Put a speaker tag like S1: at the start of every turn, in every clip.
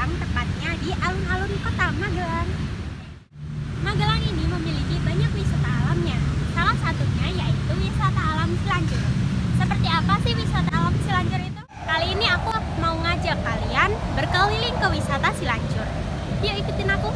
S1: sekarang tepatnya di alun-alun kota Magelang. Magelang ini memiliki banyak wisata alamnya. Salah satunya yaitu wisata alam Cilanjur. Seperti apa sih wisata alam Cilanjur itu? Kali ini aku mau ngajak kalian berkeliling ke wisata Cilanjur. Yuk ikutin aku.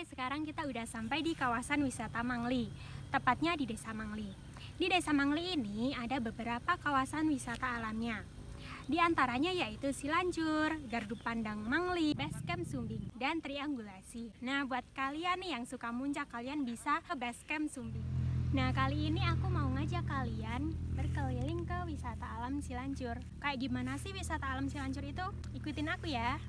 S1: Sekarang kita udah sampai di kawasan wisata Mangli, tepatnya di Desa Mangli. Di Desa Mangli ini ada beberapa kawasan wisata alamnya. Di antaranya yaitu Cilanjur, Gardu Pandang Mangli, Base Camp Sumbing, dan Triangulasi. Nah, buat kalian nih yang suka muncak, kalian bisa ke Base Camp Sumbing. Nah, kali ini aku mau ngajak kalian berkeliling ke wisata alam Cilanjur. Kayak gimana sih wisata alam Cilanjur itu? Ikutin aku ya.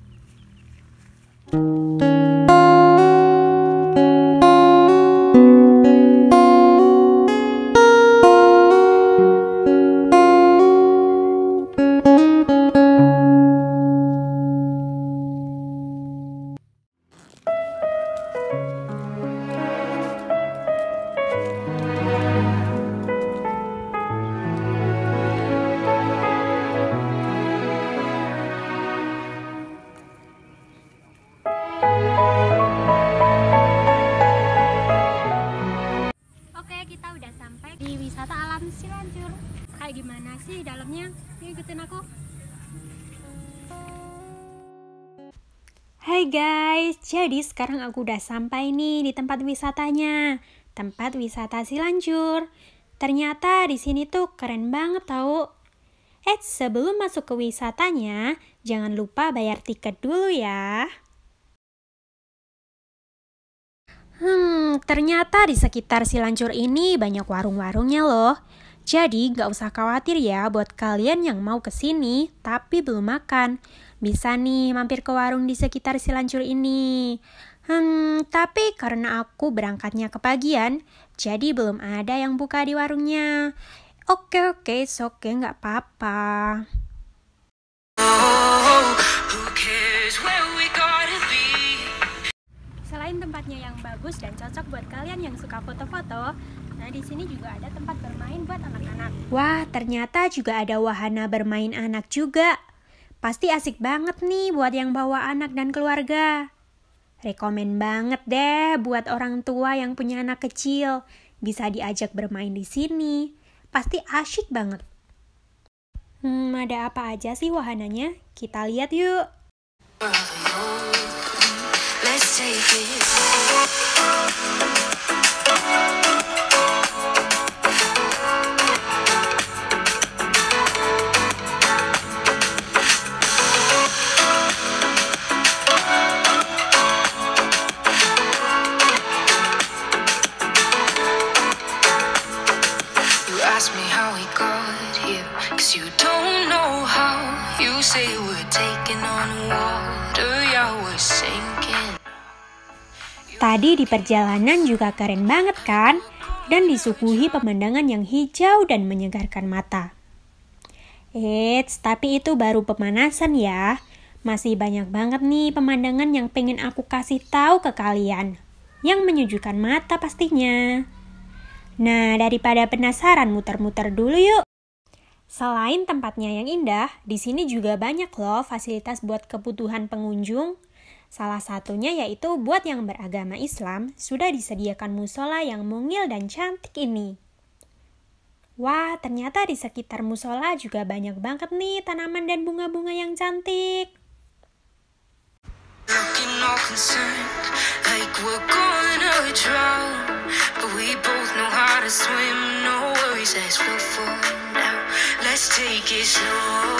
S1: Wisata alam Cilanjur. Kayak gimana sih dalamnya? Yuk ikutin aku. Hai guys, jadi sekarang aku udah sampai nih di tempat wisatanya. Tempat wisata Cilanjur. Ternyata di sini tuh keren banget tau. Sebelum masuk ke wisatanya, jangan lupa bayar tiket dulu ya. Ternyata di sekitar Cilanjur ini banyak warung-warungnya loh. Jadi nggak usah khawatir ya buat kalian yang mau kesini tapi belum makan. Bisa nih mampir ke warung di sekitar Cilanjur ini. Tapi karena aku berangkatnya kepagian, jadi belum ada yang buka di warungnya. Oke, nggak apa-apa. Selain tempatnya yang bagus dan cocok buat kalian yang suka foto-foto, nah di sini juga ada tempat bermain buat anak-anak. Wah, ternyata juga ada wahana bermain anak juga. Pasti asik banget nih buat yang bawa anak dan keluarga. Rekomen banget deh buat orang tua yang punya anak kecil. Bisa diajak bermain di sini. Pasti asyik banget. Ada apa aja sih wahananya? Kita lihat yuk. Let's take it. You ask me how we got here, 'cause you don't know how. You say we're taking on water, yeah, we're sinking. Tadi di perjalanan juga keren banget kan? Dan disuguhi pemandangan yang hijau dan menyegarkan mata. Tapi itu baru pemanasan ya. Masih banyak banget nih pemandangan yang pengen aku kasih tahu ke kalian. Yang menyejukkan mata pastinya. Nah, daripada penasaran, muter-muter dulu yuk. Selain tempatnya yang indah, di sini juga banyak loh fasilitas buat kebutuhan pengunjung. Salah satunya yaitu buat yang beragama Islam, sudah disediakan musola yang mungil dan cantik ini. Wah, ternyata di sekitar musola juga banyak banget nih tanaman dan bunga-bunga yang cantik. But we both know how to swim, no worries as we'll fall down.
S2: Let's take it slow.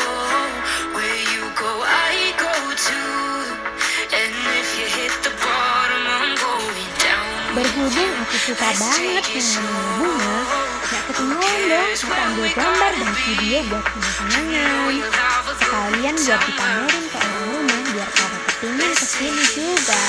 S2: Where you go, I go too. And if you hit the bottom, I'm going down.
S1: Berhubung aku suka banget yang namanya bunga, gak ketinggalan dong aku ambil gambar dan video buat kenang-kenangan. Sekalian buat dipamerin ke orang rumah biar pada kepingin kesini juga.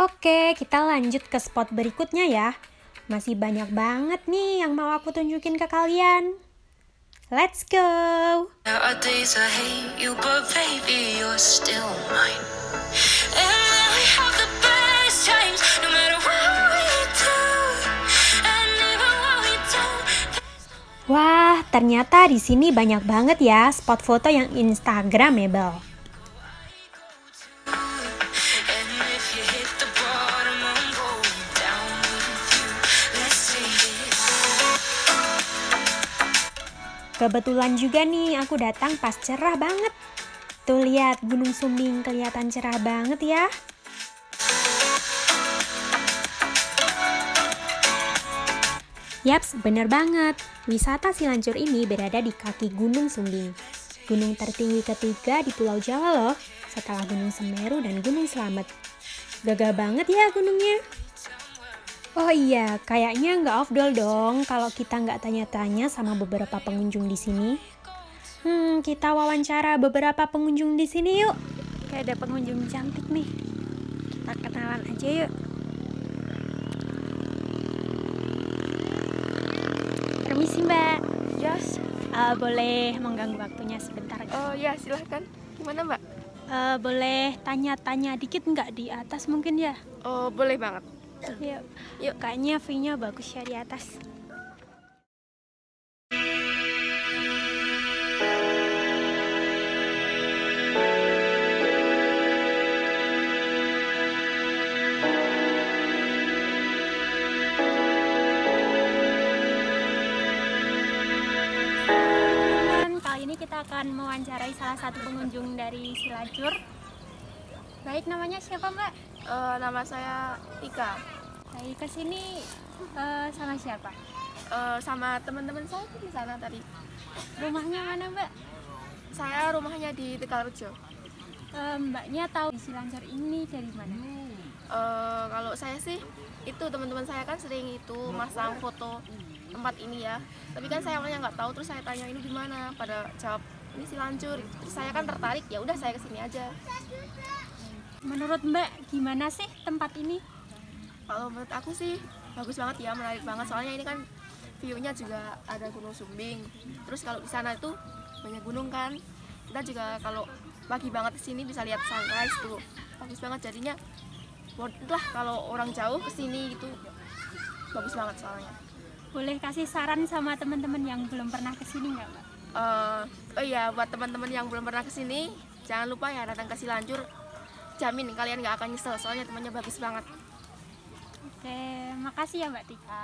S1: Oke, kita lanjut ke spot berikutnya ya. Masih banyak banget nih yang mau aku tunjukin ke kalian. Let's go!
S2: Nowadays I hate you, but baby, you're still mine. And we have the best times, no matter what we do. And even what we don't.
S1: Wah, ternyata di sini banyak banget ya spot foto yang Instagramable.
S2: And if you hit the bottom, I'm going down with you. Let's take it.
S1: Kebetulan juga nih aku datang pas cerah banget. Tuh lihat Gunung Sumbing kelihatan cerah banget ya. Yaps, bener banget. Wisata Silancur ini berada di kaki Gunung Sumbing. Gunung tertinggi ketiga di Pulau Jawa loh, setelah Gunung Semeru dan Gunung Slamet. Gagah banget ya gunungnya. Oh iya, kayaknya nggak afdol dong kalau kita nggak tanya-tanya sama beberapa pengunjung di sini. Kita wawancara beberapa pengunjung di sini yuk. Kayak ada pengunjung cantik nih. Kita kenalan aja yuk. Permisi Mbak.
S3: Yes.
S1: Boleh mengganggu waktunya sebentar?
S3: Oh ya, silahkan. Gimana Mbak?
S1: Boleh tanya-tanya dikit nggak di atas mungkin ya?
S3: Oh, boleh banget.
S1: Yuk, kayaknya view-nya bagus ya di atas. Kali ini kita akan mewawancarai salah satu pengunjung dari Silancur. Baik, namanya siapa Mbak?
S3: Nama saya Tika.
S1: Baik, kesini sama siapa?
S3: Sama teman-teman saya di sana tadi.
S1: Rumahnya mana Mbak?
S3: Saya rumahnya di Tegalrejo.
S1: Mbaknya tahu di Silancur ini dari mana?
S3: Kalau saya sih, itu teman-teman saya kan sering itu masang foto tempat ini ya. Tapi kan saya awalnya nggak tahu, terus saya tanya ini di mana. Pada jawab ini Silancur. Terus saya kan tertarik, ya udah saya kesini aja.
S1: Menurut Mbak gimana sih tempat ini?
S3: Kalau menurut aku sih bagus banget ya, menarik banget. Soalnya ini kan view-nya juga ada Gunung Sumbing. Terus kalau di sana itu banyak gunung kan. Kita juga kalau pagi banget ke sini bisa lihat sunrise tuh. Bagus banget jadinya. Worth it lah kalau orang jauh ke sini gitu. Bagus banget soalnya.
S1: Boleh kasih saran sama teman-teman yang belum pernah ke sini nggak Mbak?
S3: Oh iya, buat teman-teman yang belum pernah ke sini, jangan lupa ya datang ke Silancur. Jamin kalian nggak akan nyesel, soalnya temannya bagus banget.
S1: Oke, makasih ya Mbak Tika.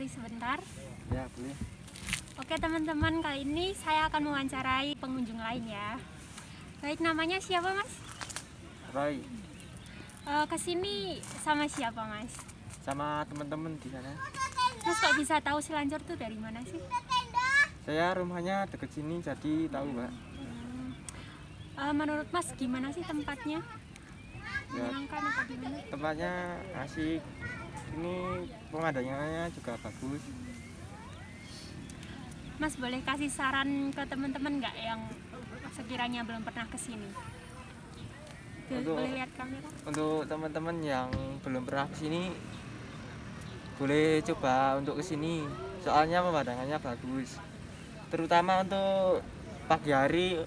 S1: Sebentar.
S4: Ya, boleh.
S1: Oke teman-teman, kali ini saya akan mewawancarai pengunjung lain ya. Baik, namanya siapa Mas?
S4: Roy.
S1: Kesini sama siapa Mas?
S4: Sama teman-teman di sana.
S1: Mas kok bisa tahu Silancur tuh dari mana sih?
S4: Saya rumahnya deket sini, jadi tahu Mbak.
S1: Menurut Mas gimana sih tempatnya?
S4: Ya,
S1: Menyenangkan atau gimana?
S4: tempatnya asik. Ini pemandangannya juga bagus.
S1: Mas boleh kasih saran ke teman-teman nggak yang sekiranya belum pernah kesini? Boleh lihat kamera?
S4: Untuk teman-teman yang belum pernah kesini, boleh coba untuk kesini. Soalnya pemandangannya bagus. Terutama untuk pagi hari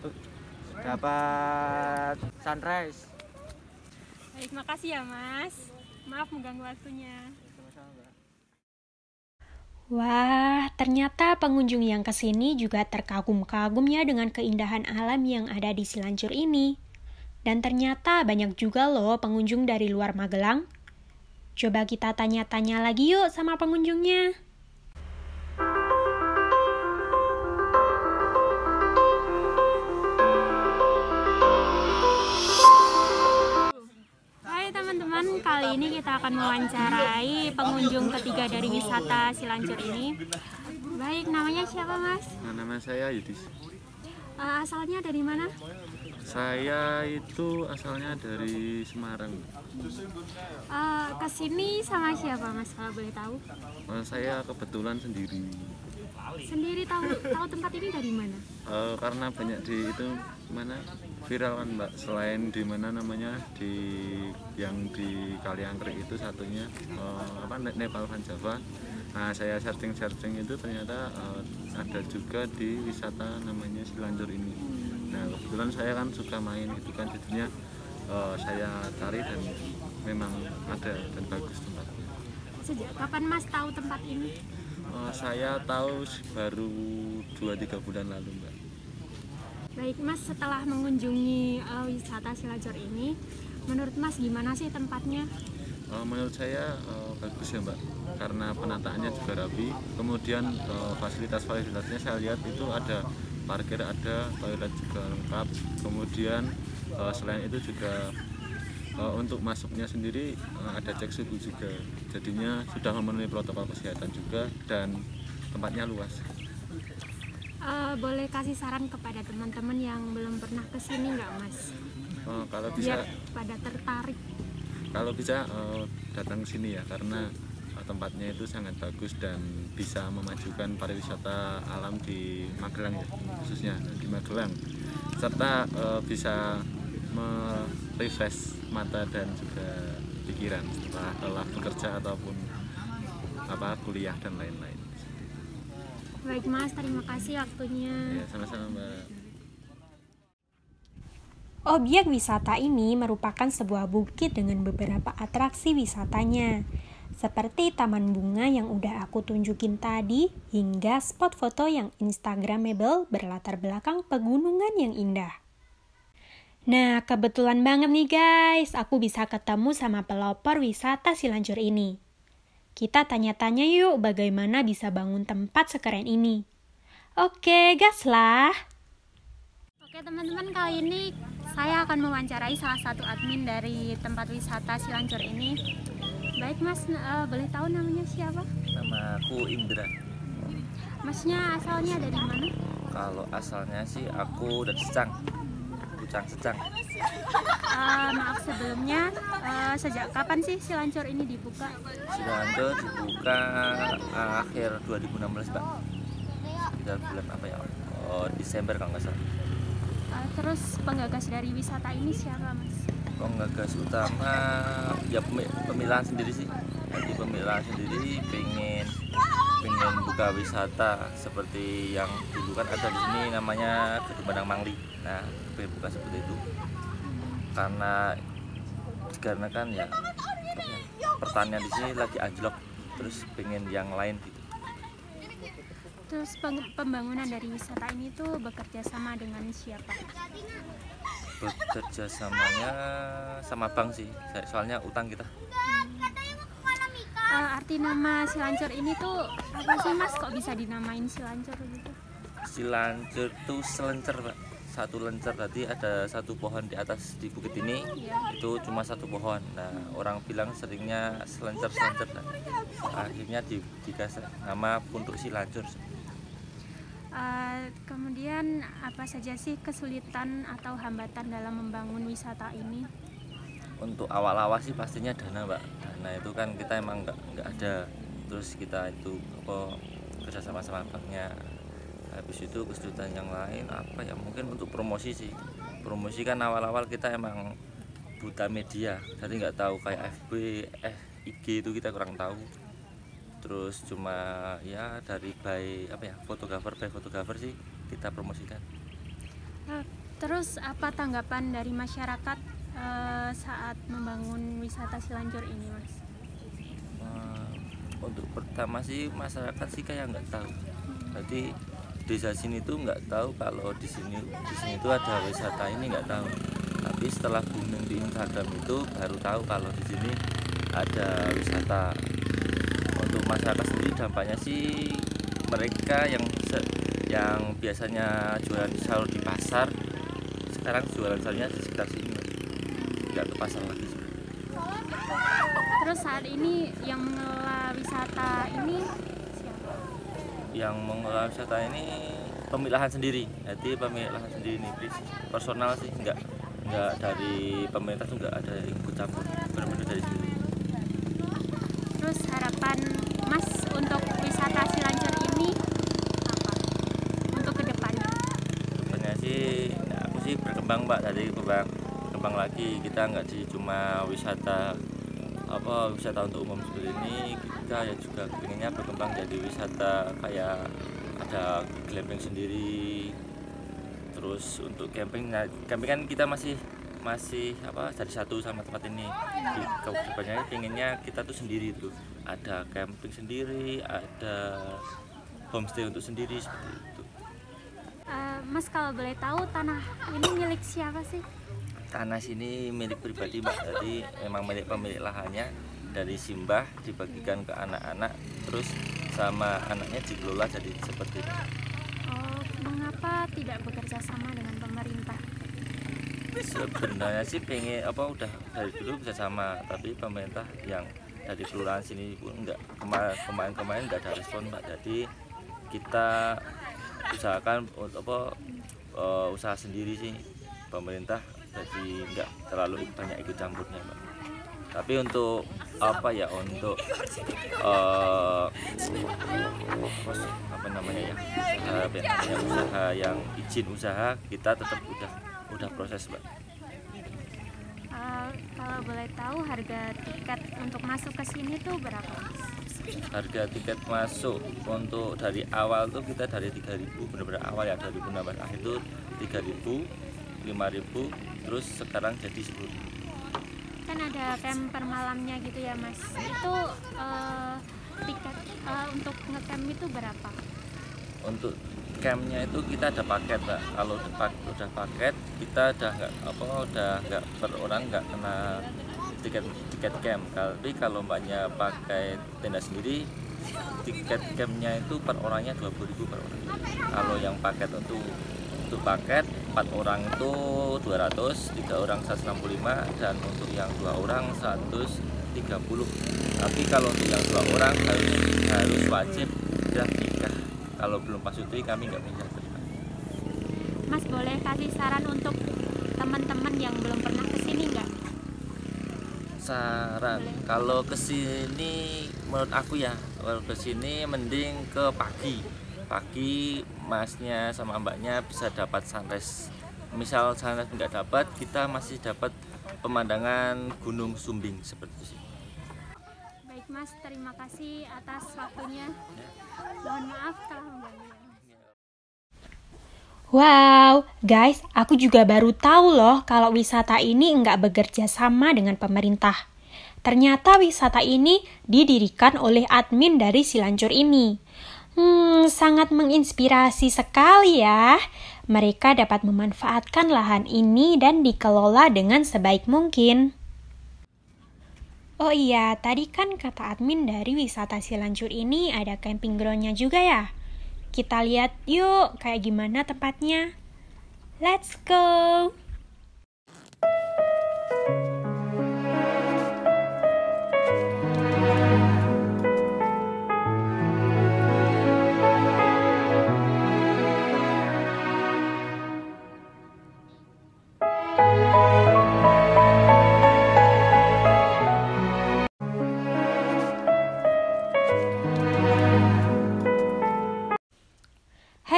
S4: dapat sunrise.
S1: Baik, makasih ya Mas. Maaf mengganggu waktunya.
S4: Sama-sama, Mbak.
S1: Wah, ternyata pengunjung yang kesini juga terkagum-kagum ya dengan keindahan alam yang ada di Silancur ini. Dan ternyata banyak juga loh pengunjung dari luar Magelang. Coba kita tanya-tanya lagi yuk sama pengunjungnya. Hai teman-teman, kali ini kita akan mewawancarai pengunjung ketiga dari wisata Silancur ini. Baik, namanya siapa Mas?
S5: Nama saya Yudis.
S1: Asalnya dari mana?
S5: Saya itu asalnya dari Semarang.
S1: Kesini sama siapa Mas kalau boleh tahu?
S5: Saya kebetulan sendiri.
S1: Sendiri tahu tempat ini dari mana?
S5: Karena banyak di itu mana viral kan Mbak. Selain di mana namanya di yang di Kaliangkrik itu satunya Nepal Van Java. Nah saya searching itu ternyata ada juga di wisata namanya Silancur ini. Nah kebetulan saya kan suka main gitu kan, jadinya saya cari dan memang ada dan bagus tempatnya.
S1: Sejak kapan Mas tahu tempat ini?
S5: Saya tahu baru 2-3 bulan lalu Mbak.
S1: Baik Mas, setelah mengunjungi wisata Silancur ini, menurut Mas gimana sih tempatnya?
S5: Menurut saya bagus ya Mbak, karena penataannya juga rapi. Kemudian fasilitas-fasilitasnya saya lihat itu ada parkir, ada toilet juga lengkap. Kemudian selain itu juga untuk masuknya sendiri ada cek suhu juga. Jadinya sudah memenuhi protokol kesehatan juga dan tempatnya luas.
S1: Boleh kasih saran kepada teman-teman yang belum pernah kesini nggak Mas?
S5: Kalau bisa,
S1: biar pada tertarik.
S5: kalau bisa datang ke sini ya, karena tempatnya itu sangat bagus dan bisa memajukan pariwisata alam di Magelang ya, khususnya di Magelang, serta bisa merefresh mata dan juga pikiran setelah lelah bekerja ataupun kuliah dan lain-lain.
S1: Baik Mas, terima kasih waktunya.
S5: Ya, sama-sama Mbak.
S1: Objek wisata ini merupakan sebuah bukit dengan beberapa atraksi wisatanya, seperti taman bunga yang udah aku tunjukin tadi, hingga spot foto yang instagramable berlatar belakang pegunungan yang indah. Nah, kebetulan banget nih guys, aku bisa ketemu sama pelopor wisata Silancur ini. Kita tanya-tanya yuk bagaimana bisa bangun tempat sekeren ini. Oke, gas lah! Oke teman-teman, kali ini saya akan mewawancarai salah satu admin dari tempat wisata Silancur ini. Baik Mas, boleh tahu namanya siapa?
S6: Nama aku Indra.
S1: Masnya asalnya dari mana?
S6: Kalau asalnya sih aku dari Secang. Secang.
S1: Maaf sebelumnya, sejak kapan sih Silancur ini dibuka?
S6: Silancur dibuka akhir 2016 Pak. Sekitar bulan apa ya? Desember kalau nggak salah.
S1: Terus penggagas dari wisata ini siapa Mas?
S6: Penggagas utama ya pemilahan sendiri sih. Jadi pemilahan sendiri pengen buka wisata seperti yang dulu kan ada di sini namanya Gedung Padang Mangli. Nah, pengen buka seperti itu. Karena kan ya pertanian di sini lagi anjlok, terus pengen yang lain gitu.
S1: Terus pembangunan dari wisata ini tuh bekerja sama dengan siapa?
S6: Bekerja samanya sama bank sih, soalnya utang kita.
S1: Arti nama Silancur ini tuh apa sih Mas? Kok bisa dinamain Silancur gitu?
S6: Silancur tuh selencer Pak. Satu lencer, tadi ada satu pohon di atas di bukit ini, itu cuma satu pohon. Nah orang bilang seringnya selencer. Nah, akhirnya dikasih nama untuk Silancur.
S1: Kemudian apa saja sih kesulitan atau hambatan dalam membangun wisata ini?
S6: Untuk awal-awal sih pastinya dana Mbak. Dana itu kan kita emang nggak ada, terus kita itu kerja sama banknya. Habis itu kesulitan yang lain apa ya, mungkin untuk promosi sih. Promosi kan awal-awal kita emang buta media, jadi nggak tahu kayak FB, IG itu kita kurang tahu. Terus cuma ya dari fotografer sih kita promosikan.
S1: Terus apa tanggapan dari masyarakat saat membangun wisata Cilanjur ini, Mas?
S6: Untuk pertama sih masyarakat sih kayak nggak tahu. Jadi desa sini tuh nggak tahu kalau di sini tuh ada wisata ini, nggak tahu. Tapi setelah booming di Instagram itu baru tahu kalau di sini ada wisata. Untuk masyarakat sendiri dampaknya sih mereka yang biasanya jualan sayur di pasar sekarang jualan sayurnya di sekitar sini, nggak ke pasar lagi.
S1: Terus saat ini yang mengelola wisata ini siapa?
S6: Yang mengelola wisata ini pemilahan sendiri, jadi pemilahan sendiri nih, personal sih, nggak dari pemerintah tuh nggak ada yang ikut campur, benar-benar dari sendiri.
S1: Terus harapan Mas untuk wisata Cilanjur ini apa? Untuk kedepannya?
S6: Kedepannya sih, ya aku sih berkembang Mbak, dari berkembang lagi. Kita nggak cuma wisata untuk umum seperti ini, kita ya juga pengennya berkembang jadi wisata kayak ada glamping sendiri. Terus untuk camping kan kita masih dari satu sama tempat ini. Di kedepannya pengennya kita tuh sendiri tuh, ada camping sendiri, ada homestay untuk sendiri seperti itu.
S1: Mas kalau boleh tahu tanah ini milik siapa sih?
S6: Tanah sini milik pribadi Mbak, jadi memang milik pemilik lahannya, dari simbah dibagikan ke anak-anak, terus sama anaknya dikelola jadi seperti itu.
S1: Oh, mengapa tidak bekerja sama dengan pemerintah?
S6: Sebenarnya sih pengen udah dari dulu bisa sama, tapi pemerintah yang dari kelurahan sini pun enggak, kemarin enggak ada respon Mbak. Jadi kita usahakan usaha sendiri sih, pemerintah jadi enggak terlalu banyak ikut campurnya Mbak. Tapi untuk usaha yang izin usaha kita tetap udah proses Mbak.
S1: Kalau boleh tahu harga tiket untuk masuk ke sini tuh berapa?
S6: Harga tiket masuk untuk dari awal tuh kita dari 3.000, benar-benar awal ya, 2016 akhir itu 3.000, 5.000, terus sekarang jadi 10.000.
S1: Kan ada camp per malamnya gitu ya Mas. Itu tiket untuk ngecamp itu berapa?
S6: Untuk campnya itu kita ada paket Mbak. Kalau udah paket kita udah nggak per orang nggak kena tiket camp. Tapi kalau Mbaknya pakai tenda sendiri, tiket campnya itu per orangnya 20.000 per orang. Kalau yang paket untuk paket 4 orang itu 200, 3 orang 165, dan untuk yang 2 orang 130. Tapi kalau untuk yang 2 orang harus wajib sudah nikah. Kalau belum pasutri kami nggak bisa terima.
S1: Mas boleh kasih saran untuk teman-teman yang belum pernah kesini nggak?
S6: Saran kalau kesini menurut aku ya, kalau kesini mending ke pagi Masnya sama Mbaknya bisa dapat sunrise. Misal sunrise nggak dapat, kita masih dapat pemandangan Gunung Sumbing seperti itu.
S1: Baik Mas, terima kasih atas waktunya. Mohon maaf telah mengganggu. Wow, guys, aku juga baru tahu loh kalau wisata ini nggak bekerja sama dengan pemerintah. Ternyata wisata ini didirikan oleh admin dari Cilanjur ini. Sangat menginspirasi sekali ya. Mereka dapat memanfaatkan lahan ini dan dikelola dengan sebaik mungkin. Oh iya, tadi kan kata admin dari wisata Cilanjur ini ada camping ground-nya juga ya. Kita lihat yuk kayak gimana tempatnya. Let's go!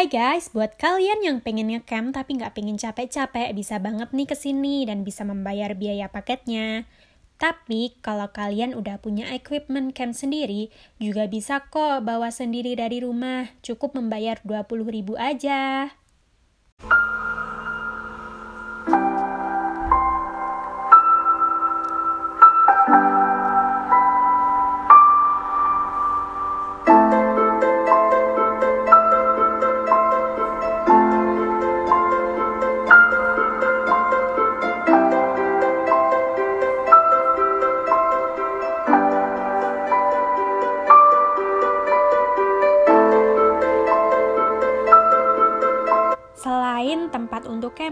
S1: Hai guys, buat kalian yang pengen ngecamp tapi nggak pengen capek-capek, bisa banget nih kesini dan bisa membayar biaya paketnya. Tapi kalau kalian udah punya equipment camp sendiri, juga bisa kok bawa sendiri dari rumah, cukup membayar 20.000 aja.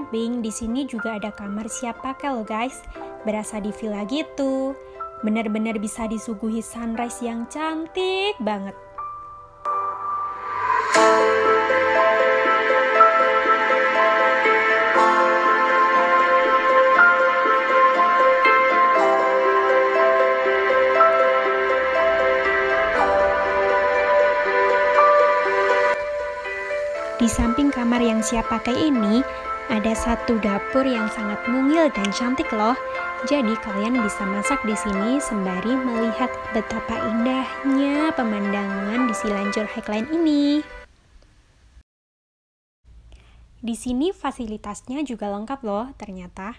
S1: samping, di sini juga ada kamar siap pakai loh guys. Berasa di villa gitu. Benar-benar bisa disuguhi sunrise yang cantik banget. Di samping kamar yang siap pakai ini, ada satu dapur yang sangat mungil dan cantik loh. Jadi kalian bisa masak di sini sembari melihat betapa indahnya pemandangan di Silanjur Highline ini. Di sini fasilitasnya juga lengkap loh ternyata.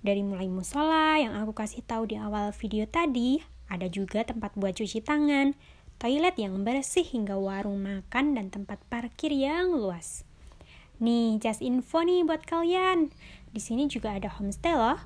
S1: Dari mulai musola yang aku kasih tahu di awal video tadi, ada juga tempat buat cuci tangan, toilet yang bersih hingga warung makan dan tempat parkir yang luas. Nih, just info nih buat kalian. Di sini juga ada homestay loh.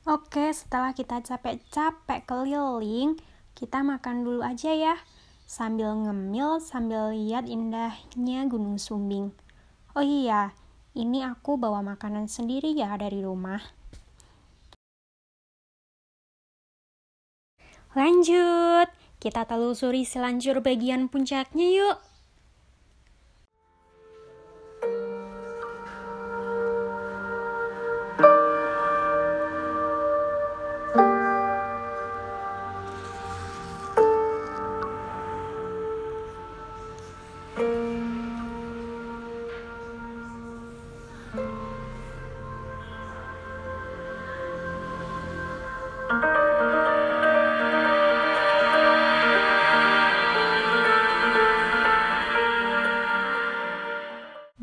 S1: Oke, setelah kita capek-capek keliling, kita makan dulu aja ya. Sambil ngemil, sambil lihat indahnya Gunung Sumbing. Oh iya, ini aku bawa makanan sendiri ya dari rumah. Lanjut, kita telusuri Silanjur bagian puncaknya yuk.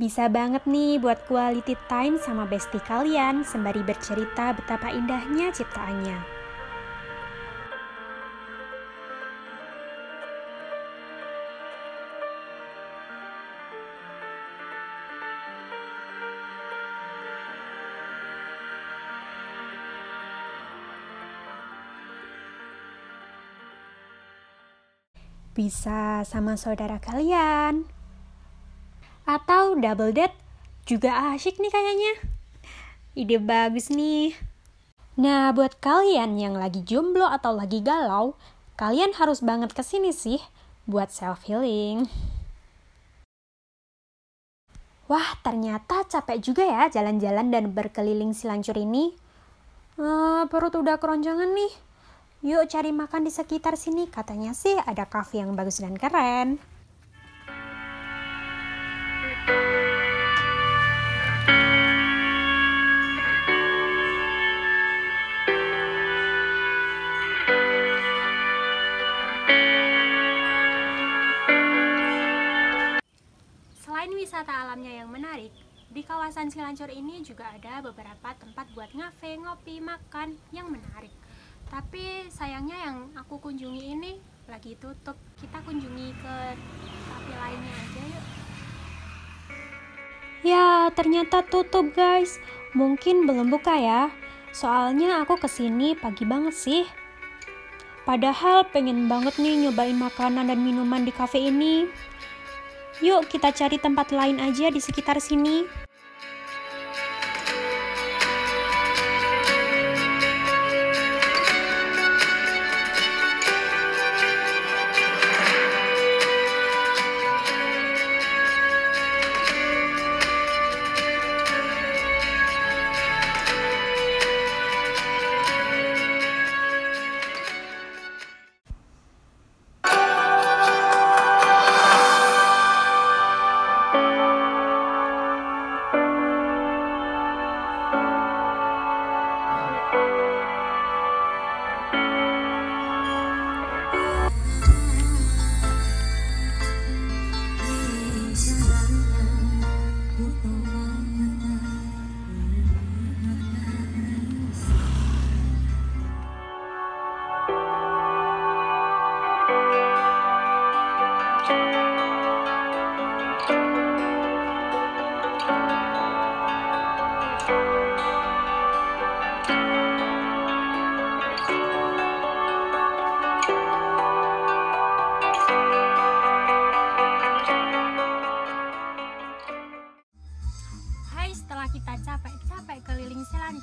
S1: Bisa banget nih buat quality time sama bestie kalian sembari bercerita betapa indahnya ciptaannya. Bisa sama saudara kalian. Atau double date juga asyik nih kayaknya. Ide bagus nih. Nah, buat kalian yang lagi jomblo atau lagi galau, kalian harus banget kesini sih buat self healing. Wah, ternyata capek juga ya jalan-jalan dan berkeliling Silanjur ini. Perut udah keroncongan nih. Yuk cari makan di sekitar sini. Katanya sih ada cafe yang bagus dan keren. Selain wisata alamnya yang menarik, di kawasan Silanjur ini juga ada beberapa tempat buat ngafe, ngopi, makan yang menarik. Tapi sayangnya yang aku kunjungi ini lagi tutup. Kita kunjungi ke kafe lainnya aja yuk. Ya, ternyata tutup guys. Mungkin belum buka ya. Soalnya aku kesini pagi banget sih. Padahal pengen banget nih nyobain makanan dan minuman di kafe ini. Yuk kita cari tempat lain aja di sekitar sini.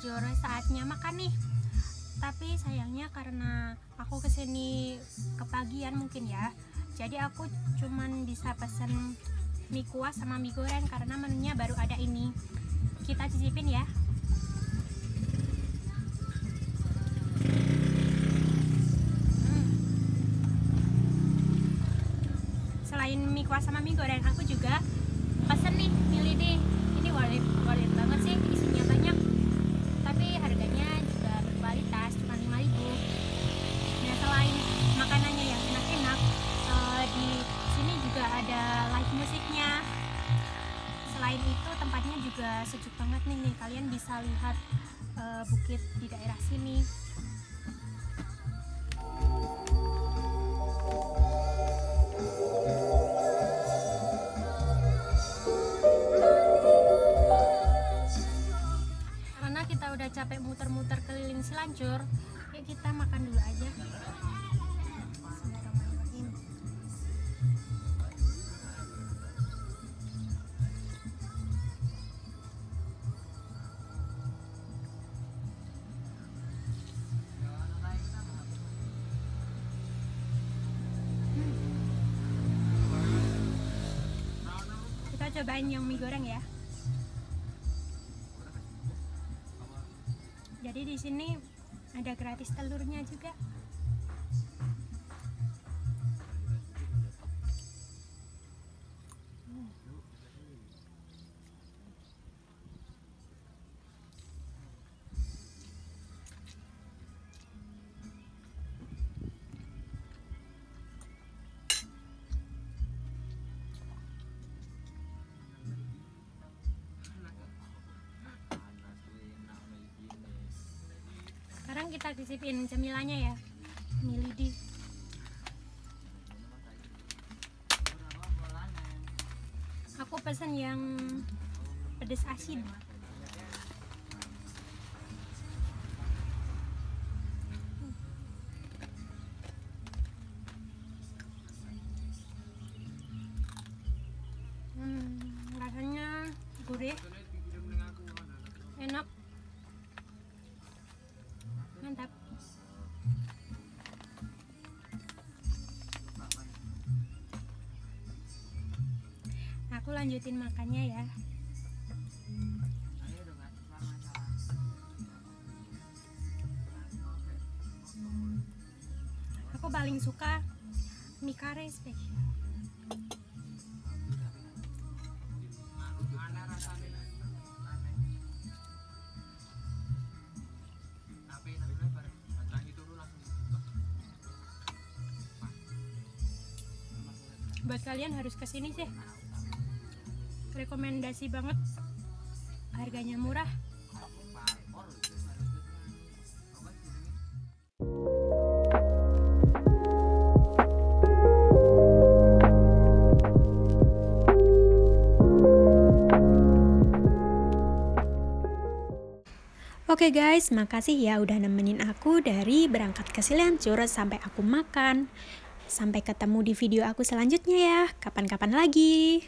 S1: Cianjur, saatnya makan nih. Tapi sayangnya karena aku kesini kepagian mungkin ya, jadi aku cuman bisa pesen mie kuah sama mie goreng karena menunya baru ada ini. Kita cicipin ya. Selain mie kuah sama mie goreng, aku juga pesen nih mie lidi. Ini worth it banget sih, isinya banyak, tapi harganya juga berkualitas, cuma 5.000. Nah, selain makanannya yang enak-enak, di sini juga ada live musiknya. Selain itu tempatnya juga sejuk banget nih. Kalian bisa lihat bukit di daerah sini. Karena kita udah capek muter-muter keliling Cianjur, ya kita makan dulu aja. Bismillahirrahmanirrahim. Kita cobain yang mie goreng ya. Jadi di sini ada gratis telurnya juga. Sekarang kita cicipin cemilannya ya, mie lidi. Aku pesen yang pedas asin. Rasanya gurih, enak, mantap. Aku lanjutin makannya ya. Aku paling suka mie kare spesial. Buat kalian harus kesini sih, rekomendasi banget, harganya murah. Oke guys, makasih ya udah nemenin aku dari berangkat ke Cianjur sampai aku makan. Sampai ketemu di video aku selanjutnya ya, kapan-kapan lagi.